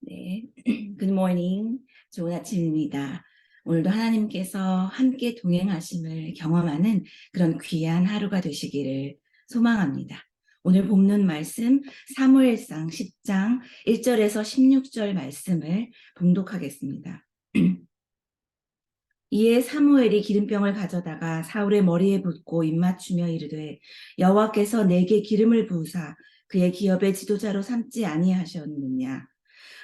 네, Good morning. 좋은 아침입니다. 오늘도 하나님께서 함께 동행하심을 경험하는 그런 귀한 하루가 되시기를 소망합니다. 오늘 본문 말씀 사무엘상 10장 1절에서 16절 말씀을 봉독하겠습니다. 이에 사무엘이 기름병을 가져다가 사울의 머리에 붓고 입맞추며 이르되 여호와께서 내게 기름을 부으사 그의 기업의 지도자로 삼지 아니하셨느냐.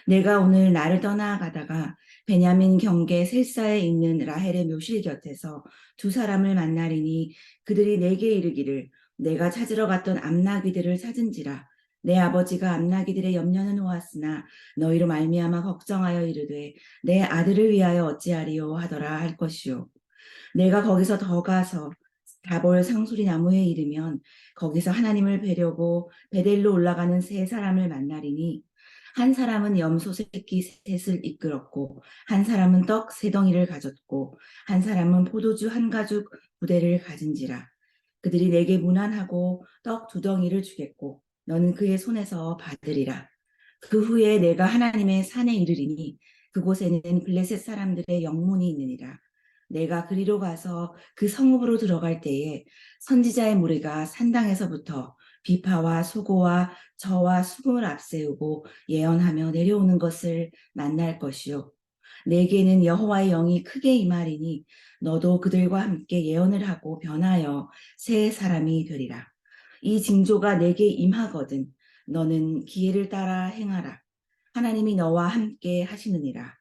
내가 오늘 나를 떠나가다가 베냐민 경계 셀사에 있는 라헬의 묘실 곁에서 두 사람을 만나리니 그들이 내게 이르기를 내가 찾으러 갔던 암나귀들을 찾은지라. 내 아버지가 암나귀들의 염려는 호았으나 너희로 말미암아 걱정하여 이르되 내 아들을 위하여 어찌하리요 하더라 할 것이요. 내가 거기서 더 가서 다볼 상수리 나무에 이르면 거기서 하나님을 뵈려고 베델로 올라가는 세 사람을 만나리니 한 사람은 염소 새끼 셋을 이끌었고 한 사람은 떡 세 덩이를 가졌고 한 사람은 포도주 한 가죽 부대를 가진지라. 그들이 내게 문안하고 떡 두 덩이를 주겠고 너는 그의 손에서 받으리라. 그 후에 내가 하나님의 산에 이르리니 그곳에는 블레셋 사람들의 영문이 있느니라. 내가 그리로 가서 그 성읍으로 들어갈 때에 선지자의 무리가 산당에서부터 비파와 수고와 저와 수금을 앞세우고 예언하며 내려오는 것을 만날 것이요. 내게는 여호와의 영이 크게 임하리니 너도 그들과 함께 예언을 하고 변하여 새 사람이 되리라. 이 징조가 내게 임하거든 너는 기회를 따라 행하라. 하나님이 너와 함께 하시느니라.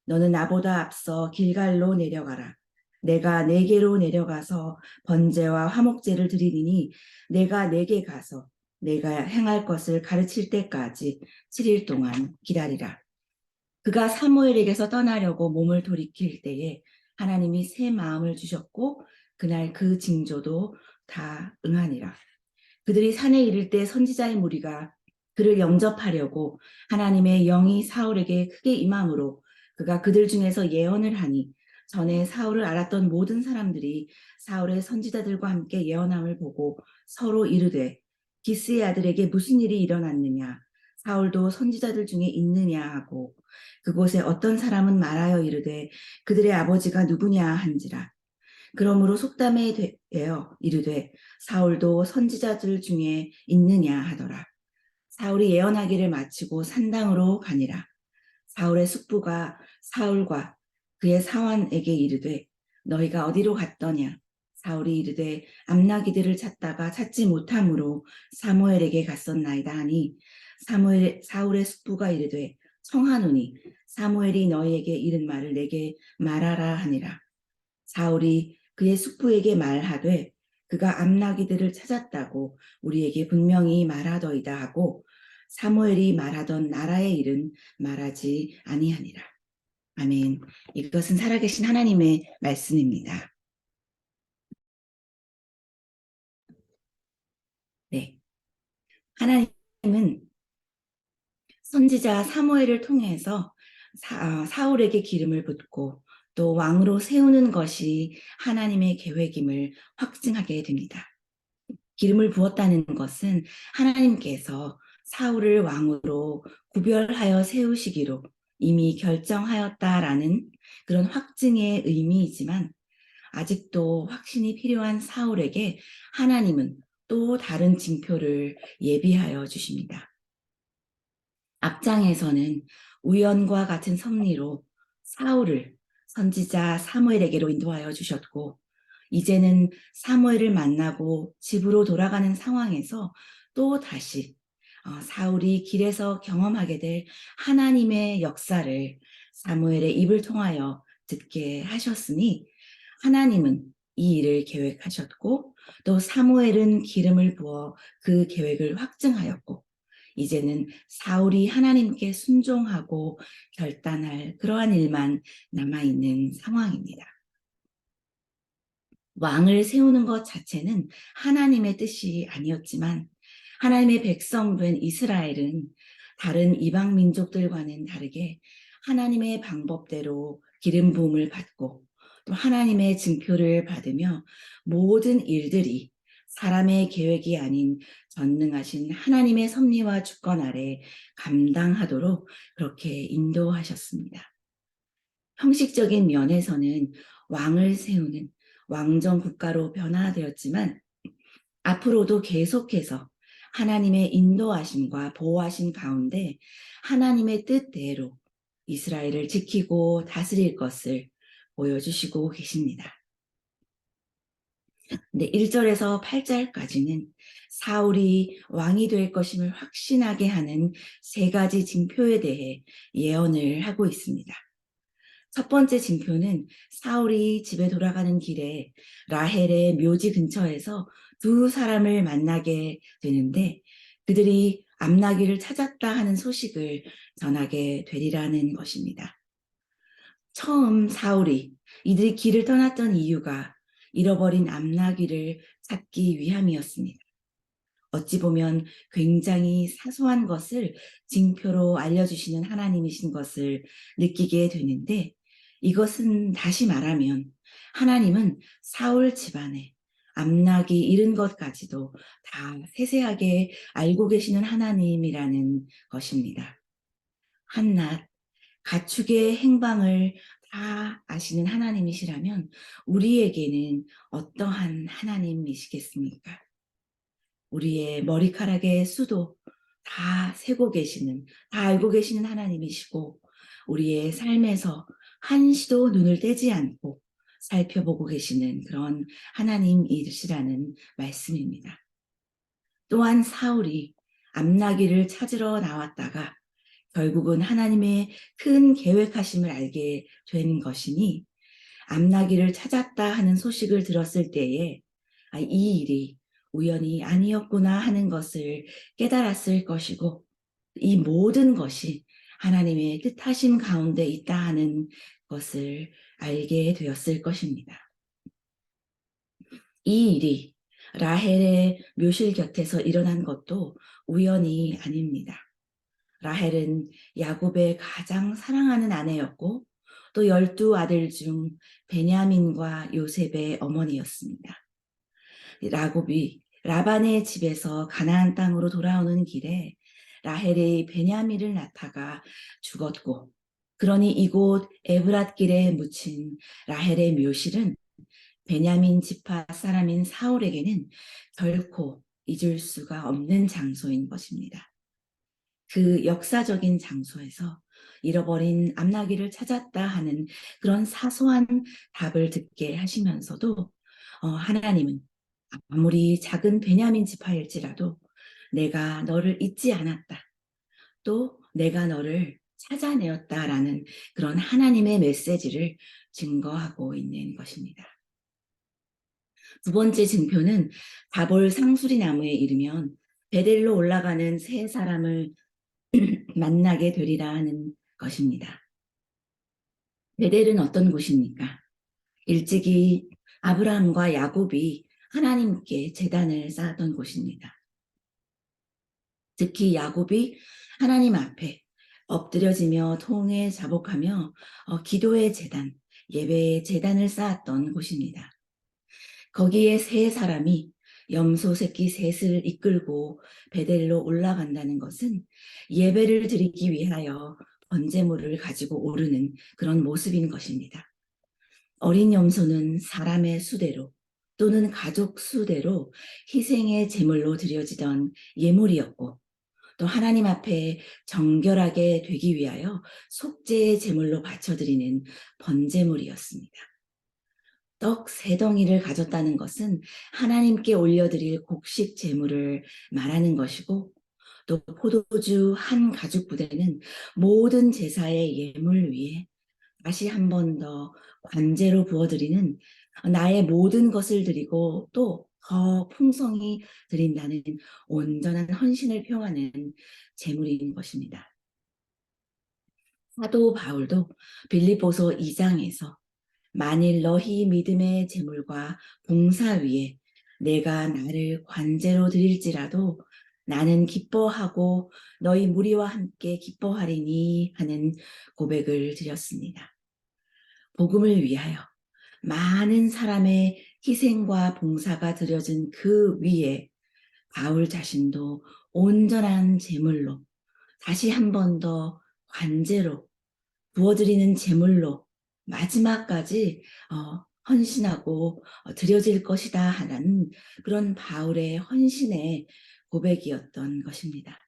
너는 나보다 앞서 길갈로 내려가라. 내가 네게로 내려가서 번제와 화목제를 드리리니 내가 네게 가서 내가 행할 것을 가르칠 때까지 7일 동안 기다리라. 그가 사무엘에게서 떠나려고 몸을 돌이킬 때에 하나님이 새 마음을 주셨고 그날 그 징조도 다 응하니라. 그들이 산에 이를 때 선지자의 무리가 그를 영접하려고 하나님의 영이 사울에게 크게 임함으로 그가 그들 중에서 예언을 하니 전에 사울을 알았던 모든 사람들이 사울의 선지자들과 함께 예언함을 보고 서로 이르되 기스의 아들에게 무슨 일이 일어났느냐 사울도 선지자들 중에 있느냐 하고 그곳에 어떤 사람은 말하여 이르되 그들의 아버지가 누구냐 한지라. 그러므로 속담에 되어 이르되 사울도 선지자들 중에 있느냐 하더라. 사울이 예언하기를 마치고 산당으로 가니라. 사울의 숙부가 사울과 그의 사환에게 이르되 너희가 어디로 갔더냐. 사울이 이르되 암나귀들을 찾다가 찾지 못함으로 사무엘에게 갔었나이다 하니 사울의 숙부가 이르되 청하노니 사무엘이 너희에게 이른 말을 내게 말하라 하니라. 사울이 그의 숙부에게 말하되 그가 암나귀들을 찾았다고 우리에게 분명히 말하더이다 하고 사무엘이 말하던 나라의 일은 말하지 아니하니라. 아멘. 이것은 살아계신 하나님의 말씀입니다. 네. 하나님은 선지자 사무엘을 통해서 사울에게 기름을 붓고 또 왕으로 세우는 것이 하나님의 계획임을 확증하게 됩니다. 기름을 부었다는 것은 하나님께서 사울을 왕으로 구별하여 세우시기로 이미 결정하였다라는 그런 확증의 의미이지만 아직도 확신이 필요한 사울에게 하나님은 또 다른 징표를 예비하여 주십니다. 앞장에서는 우연과 같은 섭리로 사울을 선지자 사무엘에게로 인도하여 주셨고 이제는 사무엘을 만나고 집으로 돌아가는 상황에서 또 다시 사울이 길에서 경험하게 될 하나님의 역사를 사무엘의 입을 통하여 듣게 하셨으니 하나님은 이 일을 계획하셨고 또 사무엘은 기름을 부어 그 계획을 확증하였고 이제는 사울이 하나님께 순종하고 결단할 그러한 일만 남아있는 상황입니다. 왕을 세우는 것 자체는 하나님의 뜻이 아니었지만 하나님의 백성된 이스라엘은 다른 이방 민족들과는 다르게 하나님의 방법대로 기름 부음을 받고 또 하나님의 증표를 받으며 모든 일들이 사람의 계획이 아닌 전능하신 하나님의 섭리와 주권 아래 감당하도록 그렇게 인도하셨습니다. 형식적인 면에서는 왕을 세우는 왕정 국가로 변화되었지만 앞으로도 계속해서 하나님의 인도하심과 보호하심 가운데 하나님의 뜻대로 이스라엘을 지키고 다스릴 것을 보여주시고 계십니다. 근데 1절에서 8절까지는 사울이 왕이 될 것임을 확신하게 하는 세 가지 징표에 대해 예언을 하고 있습니다. 첫 번째 징표는 사울이 집에 돌아가는 길에 라헬의 묘지 근처에서 두 사람을 만나게 되는데 그들이 암나귀를 찾았다 하는 소식을 전하게 되리라는 것입니다. 처음 사울이 이들이 길을 떠났던 이유가 잃어버린 암나귀를 찾기 위함이었습니다. 어찌 보면 굉장히 사소한 것을 징표로 알려주시는 하나님이신 것을 느끼게 되는데 이것은 다시 말하면 하나님은 사울 집안에 암나귀 잃은 것까지도 다 세세하게 알고 계시는 하나님이라는 것입니다. 한낱 가축의 행방을 다 아시는 하나님이시라면 우리에게는 어떠한 하나님이시겠습니까? 우리의 머리카락의 수도 다 세고 계시는, 다 알고 계시는 하나님이시고 우리의 삶에서 한시도 눈을 떼지 않고 살펴보고 계시는 그런 하나님이시라는 말씀입니다. 또한 사울이 암나귀를 찾으러 나왔다가 결국은 하나님의 큰 계획하심을 알게 된 것이니 암나귀를 찾았다 하는 소식을 들었을 때에 이 일이 우연이 아니었구나 하는 것을 깨달았을 것이고 이 모든 것이 하나님의 뜻하심 가운데 있다 하는 것을 알게 되었을 것입니다. 이 일이 라헬의 묘실 곁에서 일어난 것도 우연이 아닙니다. 라헬은 야곱의 가장 사랑하는 아내였고 또 12아들 중 베냐민과 요셉의 어머니였습니다. 야곱이 라반의 집에서 가나안 땅으로 돌아오는 길에 라헬이 베냐민을 낳다가 죽었고 그러니 이곳 에브랏길에 묻힌 라헬의 묘실은 베냐민 지파 사람인 사울에게는 결코 잊을 수가 없는 장소인 것입니다. 그 역사적인 장소에서 잃어버린 암나귀를 찾았다 하는 그런 사소한 답을 듣게 하시면서도 하나님은 아무리 작은 베냐민 지파일지라도 내가 너를 잊지 않았다. 또 내가 너를 찾아내었다라는 그런 하나님의 메시지를 증거하고 있는 것입니다. 두 번째 증표는 다볼 상수리 나무에 이르면 베델로 올라가는 세 사람을 만나게 되리라 하는 것입니다. 베델은 어떤 곳입니까? 일찍이 아브라함과 야곱이 하나님께 제단을 쌓았던 곳입니다. 특히 야곱이 하나님 앞에 엎드려지며 통에 자복하며 기도의 제단, 예배의 제단을 쌓았던 곳입니다. 거기에 세 사람이 염소 새끼 셋을 이끌고 베델로 올라간다는 것은 예배를 드리기 위하여 번제물을 가지고 오르는 그런 모습인 것입니다. 어린 염소는 사람의 수대로 또는 가족 수대로 희생의 제물로 드려지던 예물이었고 또 하나님 앞에 정결하게 되기 위하여 속죄의 제물로 바쳐드리는 번제물이었습니다. 떡 세 덩이를 가졌다는 것은 하나님께 올려드릴 곡식 제물을 말하는 것이고 또 포도주 한 가죽 부대는 모든 제사의 예물 위에 다시 한 번 더 관제로 부어드리는 나의 모든 것을 드리고 또 더 풍성히 드린다는 온전한 헌신을 표하는 제물인 것입니다. 사도 바울도 빌립보서 2장에서 만일 너희 믿음의 제물과 봉사 위에 내가 나를 관제로 드릴지라도 나는 기뻐하고 너희 무리와 함께 기뻐하리니 하는 고백을 드렸습니다. 복음을 위하여 많은 사람의 희생과 봉사가 드려진 그 위에 바울 자신도 온전한 제물로 다시 한 번 더 관제로 부어드리는 제물로 마지막까지 헌신하고 드려질 것이다 하는 그런 바울의 헌신의 고백이었던 것입니다.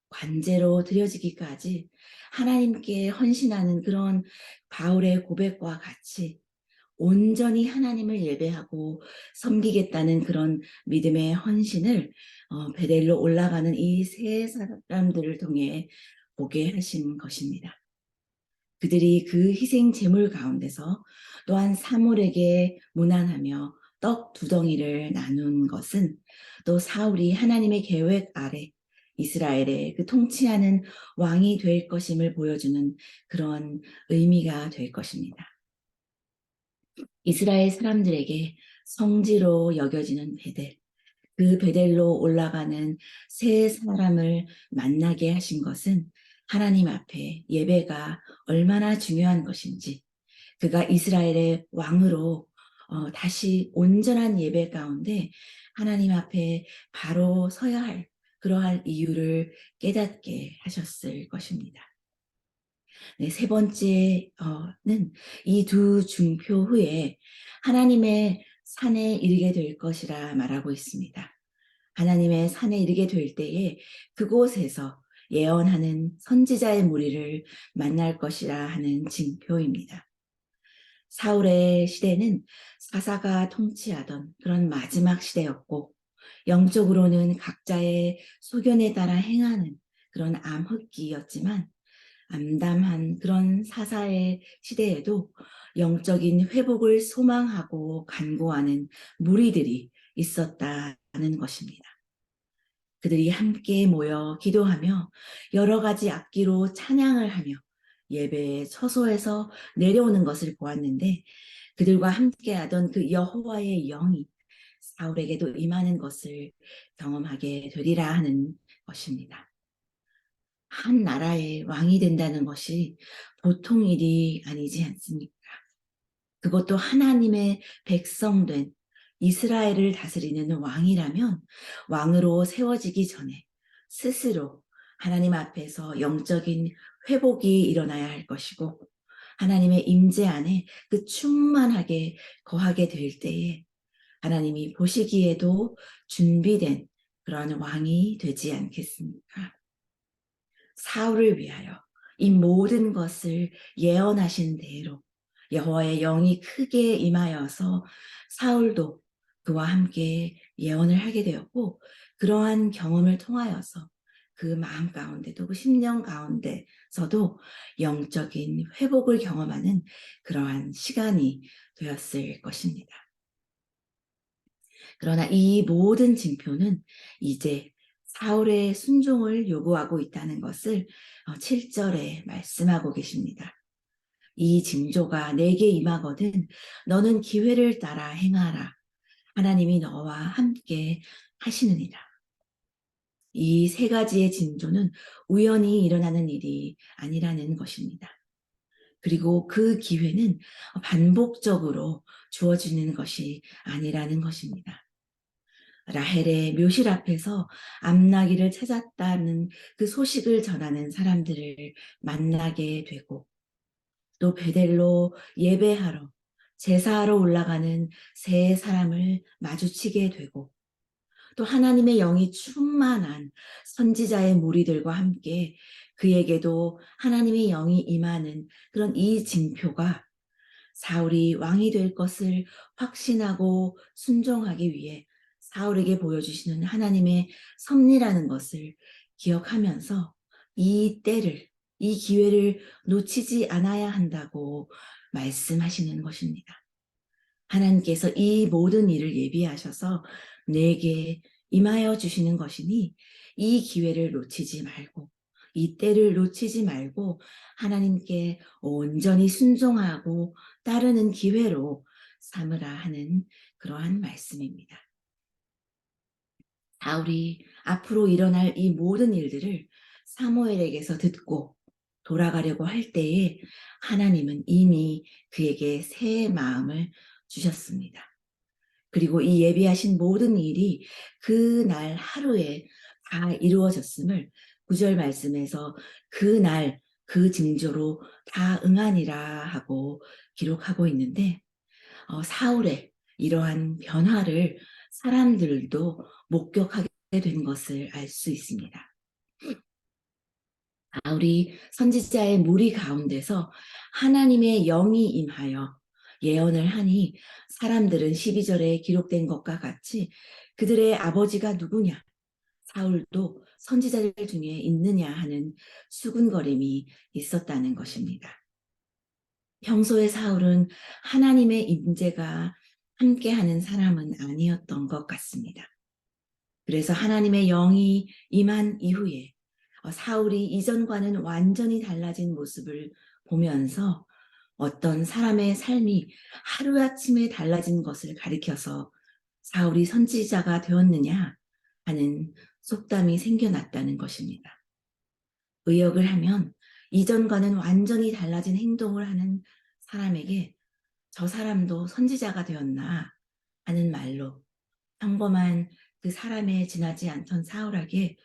관제로 드려지기까지 하나님께 헌신하는 그런 바울의 고백과 같이 온전히 하나님을 예배하고 섬기겠다는 그런 믿음의 헌신을 베델로 올라가는 이 세 사람들을 통해 보게 하신 것입니다. 그들이 그 희생 제물 가운데서 또한 사물에게 문안하며 떡 두 덩이를 나눈 것은 또 사울이 하나님의 계획 아래 이스라엘의 그 통치하는 왕이 될 것임을 보여주는 그런 의미가 될 것입니다. 이스라엘 사람들에게 성지로 여겨지는 베델, 그 베델로 올라가는 세 사람을 만나게 하신 것은 하나님 앞에 예배가 얼마나 중요한 것인지, 그가 이스라엘의 왕으로 다시 온전한 예배 가운데 하나님 앞에 바로 서야 할 그러할 이유를 깨닫게 하셨을 것입니다. 네, 세 번째는 이 두 중표 후에 하나님의 산에 이르게 될 것이라 말하고 있습니다. 하나님의 산에 이르게 될 때에 그곳에서 예언하는 선지자의 무리를 만날 것이라 하는 징표입니다. 사울의 시대는 사사가 통치하던 그런 마지막 시대였고, 영적으로는 각자의 소견에 따라 행하는 그런 암흑기였지만, 암담한 그런 사사의 시대에도 영적인 회복을 소망하고 간구하는 무리들이 있었다는 것입니다. 그들이 함께 모여 기도하며 여러 가지 악기로 찬양을 하며 예배의 처소에서 내려오는 것을 보았는데, 그들과 함께하던 그 여호와의 영이 사울에게도 임하는 것을 경험하게 되리라 하는 것입니다. 한 나라의 왕이 된다는 것이 보통 일이 아니지 않습니까? 그것도 하나님의 백성된 이스라엘을 다스리는 왕이라면 왕으로 세워지기 전에 스스로 하나님 앞에서 영적인 회복이 일어나야 할 것이고, 하나님의 임재 안에 그 충만하게 거하게 될 때에 하나님이 보시기에도 준비된 그런 왕이 되지 않겠습니까? 사울을 위하여 이 모든 것을 예언하신 대로 여호와의 영이 크게 임하여서 사울도 그와 함께 예언을 하게 되었고, 그러한 경험을 통하여서 그 마음 가운데도 그 심령 가운데서도 영적인 회복을 경험하는 그러한 시간이 되었을 것입니다. 그러나 이 모든 징표는 이제 사울의 순종을 요구하고 있다는 것을 7절에 말씀하고 계십니다. 이 징조가 내게 임하거든 너는 기회를 따라 행하라. 하나님이 너와 함께 하시느니라. 이 세 가지의 징조는 우연히 일어나는 일이 아니라는 것입니다. 그리고 그 기회는 반복적으로 주어지는 것이 아니라는 것입니다. 라헬의 묘실 앞에서 암나기를 찾았다는 그 소식을 전하는 사람들을 만나게 되고, 또 베델로 예배하러 제사하러 올라가는 세 사람을 마주치게 되고, 또 하나님의 영이 충만한 선지자의 무리들과 함께 그에게도 하나님의 영이 임하는 그런 이 징표가 사울이 왕이 될 것을 확신하고 순종하기 위해 사울에게 보여주시는 하나님의 섭리라는 것을 기억하면서 이 때를, 이 기회를 놓치지 않아야 한다고 말씀하시는 것입니다. 하나님께서 이 모든 일을 예비하셔서 내게 임하여 주시는 것이니 이 기회를 놓치지 말고, 이 때를 놓치지 말고 하나님께 온전히 순종하고 따르는 기회로 삼으라 하는 그러한 말씀입니다. 사울이 앞으로 일어날 이 모든 일들을 사무엘에게서 듣고 돌아가려고 할 때에 하나님은 이미 그에게 새 마음을 주셨습니다. 그리고 이 예비하신 모든 일이 그날 하루에 다 이루어졌음을 9절 말씀에서 그날 그 징조로 다 응하니라 하고 기록하고 있는데, 사울의 이러한 변화를 사람들도 목격하게 된 것을 알 수 있습니다. 우리 선지자의 무리 가운데서 하나님의 영이 임하여 예언을 하니 사람들은 12절에 기록된 것과 같이 그들의 아버지가 누구냐? 사울도 선지자들 중에 있느냐 하는 수군거림이 있었다는 것입니다. 평소에 사울은 하나님의 임재가 함께하는 사람은 아니었던 것 같습니다. 그래서 하나님의 영이 임한 이후에 사울이 이전과는 완전히 달라진 모습을 보면서 어떤 사람의 삶이 하루아침에 달라진 것을 가리켜서 사울이 선지자가 되었느냐 하는 속담이 생겨났다는 것입니다. 의역을 하면 이전과는 완전히 달라진 행동을 하는 사람에게 저 사람도 선지자가 되었나 하는 말로 평범한 그 사람의 지나지 않던 사울에게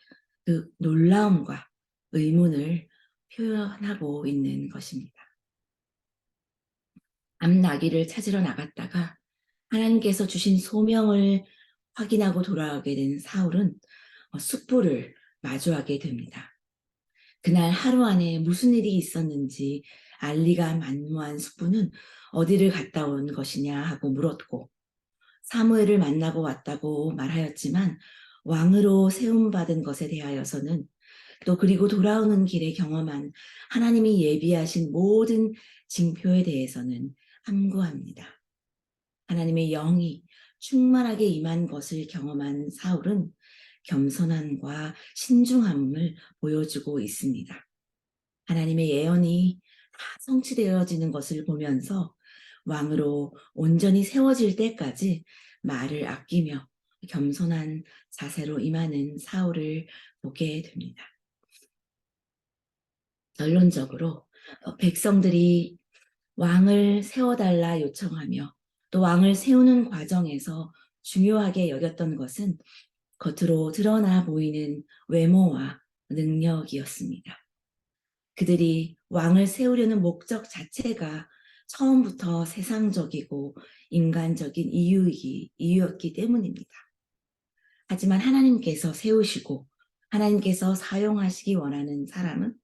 그 놀라움과 의문을 표현하고 있는 것입니다. 암나귀를 찾으러 나갔다가 하나님께서 주신 소명을 확인하고 돌아오게 된 사울은 숯불을 마주하게 됩니다. 그날 하루 안에 무슨 일이 있었는지 알리가 만무한 숯불은 어디를 갔다 온 것이냐 하고 물었고 사무엘을 만나고 왔다고 말하였지만 왕으로 세움받은 것에 대하여서는 또 그리고 돌아오는 길에 경험한 하나님이 예비하신 모든 징표에 대해서는 함구합니다. 하나님의 영이 충만하게 임한 것을 경험한 사울은 겸손함과 신중함을 보여주고 있습니다. 하나님의 예언이 다 성취되어지는 것을 보면서 왕으로 온전히 세워질 때까지 말을 아끼며 겸손한 자세로 임하는 사울을 보게 됩니다. 결론적으로 백성들이 왕을 세워달라 요청하며 또 왕을 세우는 과정에서 중요하게 여겼던 것은 겉으로 드러나 보이는 외모와 능력이었습니다. 그들이 왕을 세우려는 목적 자체가 처음부터 세상적이고 인간적인 이유였기 때문입니다. 하지만 하나님께서 세우시고 하나님께서 사용하시기 원하는 사람은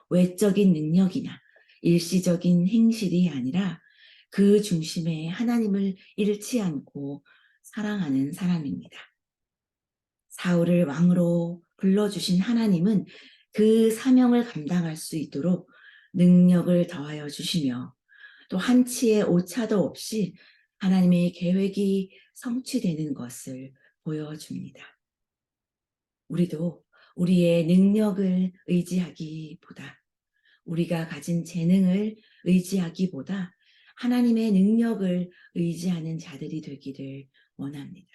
외적인 능력이나 일시적인 행실이 아니라 그 중심에 하나님을 잃지 않고 사랑하는 사람입니다. 사울을 왕으로 불러주신 하나님은 그 사명을 감당할 수 있도록 능력을 더하여 주시며 또 한치의 오차도 없이 하나님의 계획이 성취되는 것을 보여줍니다. 우리도 우리의 능력을 의지하기보다 우리가 가진 재능을 의지하기보다 하나님의 능력을 의지하는 자들이 되기를 원합니다.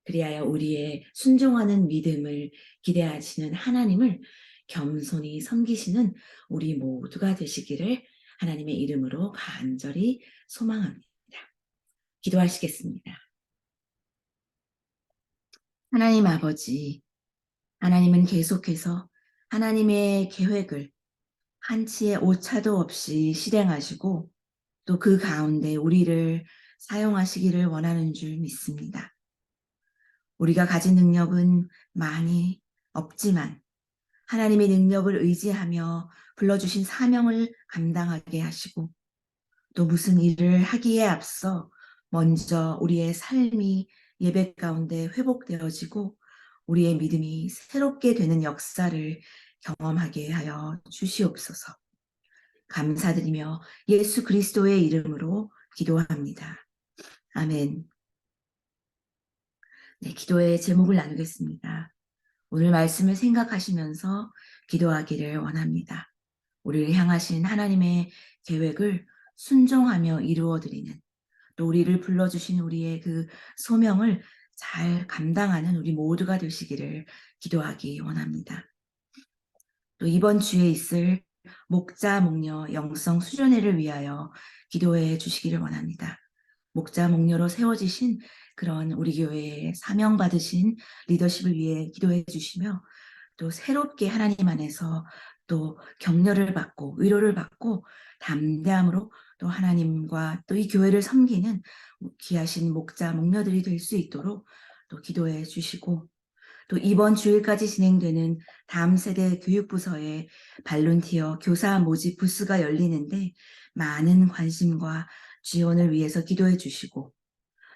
그리하여 우리의 순종하는 믿음을 기대하시는 하나님을 겸손히 섬기시는 우리 모두가 되시기를 하나님의 이름으로 간절히 소망합니다. 기도하시겠습니다. 하나님 아버지, 하나님은 계속해서 하나님의 계획을 한치의 오차도 없이 실행하시고 또 그 가운데 우리를 사용하시기를 원하는 줄 믿습니다. 우리가 가진 능력은 많이 없지만 하나님의 능력을 의지하며 불러주신 사명을 감당하게 하시고 또 무슨 일을 하기에 앞서 먼저 우리의 삶이 예배 가운데 회복되어지고 우리의 믿음이 새롭게 되는 역사를 경험하게 하여 주시옵소서. 감사드리며 예수 그리스도의 이름으로 기도합니다. 아멘. 네, 기도의 제목을 나누겠습니다. 오늘 말씀을 생각하시면서 기도하기를 원합니다. 우리를 향하신 하나님의 계획을 순종하며 이루어드리는 또 우리를 불러주신 우리의 그 소명을 잘 감당하는 우리 모두가 되시기를 기도하기 원합니다. 또 이번 주에 있을 목자 목녀 영성 수련회를 위하여 기도해 주시기를 원합니다. 목자 목녀로 세워지신 그런 우리 교회에 사명받으신 리더십을 위해 기도해 주시며 또 새롭게 하나님 안에서 또 격려를 받고 위로를 받고 담대함으로 또 하나님과 또 이 교회를 섬기는 귀하신 목자 목녀들이 될 수 있도록 또 기도해 주시고 또 이번 주일까지 진행되는 다음 세대 교육부서의 발론티어 교사 모집 부스가 열리는데 많은 관심과 지원을 위해서 기도해 주시고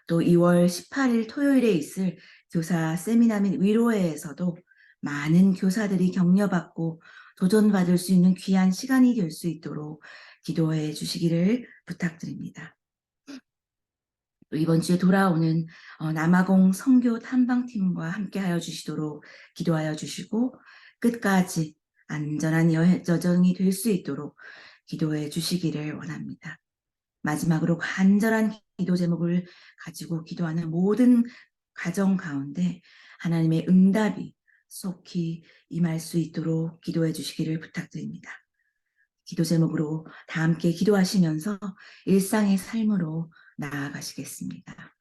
또 2월 18일 토요일에 있을 교사 세미나 및 위로회에서도 많은 교사들이 격려받고 도전받을 수 있는 귀한 시간이 될 수 있도록 기도해 주시기를 부탁드립니다. 또 이번 주에 돌아오는 남아공 선교 탐방팀과 함께하여 주시도록 기도하여 주시고 끝까지 안전한 여정이 될 수 있도록 기도해 주시기를 원합니다. 마지막으로 간절한 기도 제목을 가지고 기도하는 모든 가정 가운데 하나님의 응답이 속히 임할 수 있도록 기도해 주시기를 부탁드립니다. 기도 제목으로 다 함께 기도하시면서 일상의 삶으로 나아가시겠습니다.